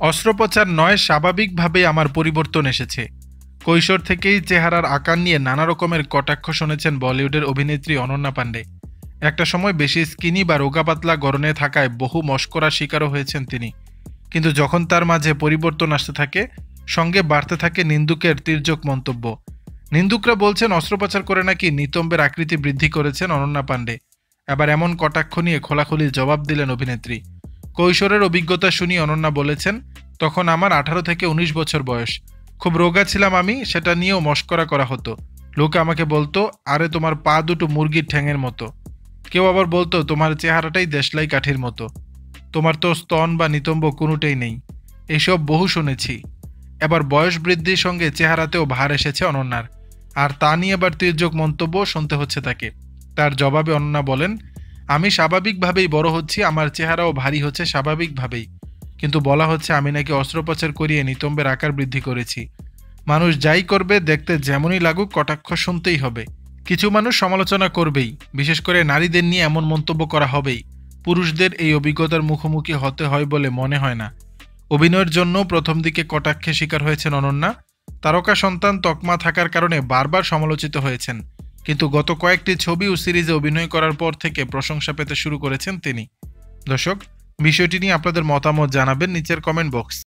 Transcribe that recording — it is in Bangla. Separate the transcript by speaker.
Speaker 1: অস্ত্রোপচার নয়, স্বাভাবিকভাবেই আমার পরিবর্তন এসেছে। কৈশোর থেকেই চেহারার আকার নিয়ে নানা রকমের কটাক্ষ শুনেছেন বলিউডের অভিনেত্রী অনন্যা পান্ডে। একটা সময় বেশি স্কিনি বা রোগাপাতলা গড়নে থাকায় বহু মশকরার শিকারও হয়েছেন তিনি। কিন্তু যখন তার মাঝে পরিবর্তন আসতে থাকে, সঙ্গে বাড়তে থাকে নিন্দুকের তির্যক মন্তব্য। নিন্দুকরা বলছেন অস্ত্রোপচার করে নাকি নিতম্বের আকৃতি বৃদ্ধি করেছেন অনন্যা পান্ডে। এবার এমন কটাক্ষ নিয়ে খোলাখুলি জবাব দিলেন অভিনেত্রী। কৈশোরের অভিজ্ঞতা শুনিয়ে অনন্যা বলেছেন, তখন আমার 18 থেকে 19 বছর বয়স। খুব রোগা ছিলাম আমি, সেটা নিয়েও মশকরা করা হতো। লোকে আমাকে বলতো, আরে তোমার পা দুটো মুরগির ঠ্যাঙের মতো। কেউ আবার বলতো, তোমার চেহারাটাই দেশলাই কাঠির মতো। তোমার তো স্তন বা নিতম্ব কোনোটাই নেই। এসব বহু শুনেছি। এবার বয়স বৃদ্ধির সঙ্গে চেহারাতেও ভার এসেছে অনন্যার। আর তা নিয়ে এবার তির্যক মন্তব্য শুনতে হচ্ছে তাকে। তার জবাবে অনন্যা বলেন, আমি স্বাভাবিকভাবেই বড় হচ্ছি, আমার চেহারাও ভারী হচ্ছে স্বাভাবিকভাবেই। কিন্তু বলা হচ্ছে আমি নাকি অস্ত্রোপচার করিয়ে নিতম্বের আকার বৃদ্ধি করেছি। মানুষ যাই করবে, দেখতে যেমনই লাগুক, কটাক্ষ শুনতেই হবে। কিছু মানুষ সমালোচনা করবেই, বিশেষ করে নারীদের নিয়ে এমন মন্তব্য করা হবেই। পুরুষদের এই অভিজ্ঞতার মুখোমুখি হতে হয় বলে মনে হয় না। অভিনয়ের জন্য প্রথম দিকে কটাক্ষের শিকার হয়েছেন অনন্যা। তারকা সন্তান তকমা থাকার কারণে বারবার সমালোচিত হয়েছেন। কিন্তু গত কয়েকটি ছবি ও সিরিজে অভিনয় করার পর থেকে প্রশংসা পেতে শুরু করেছেন তিনি। দর্শক, বিষয়টি নিয়ে আপনাদের মতামত জানাবেন নিচের কমেন্ট বক্স।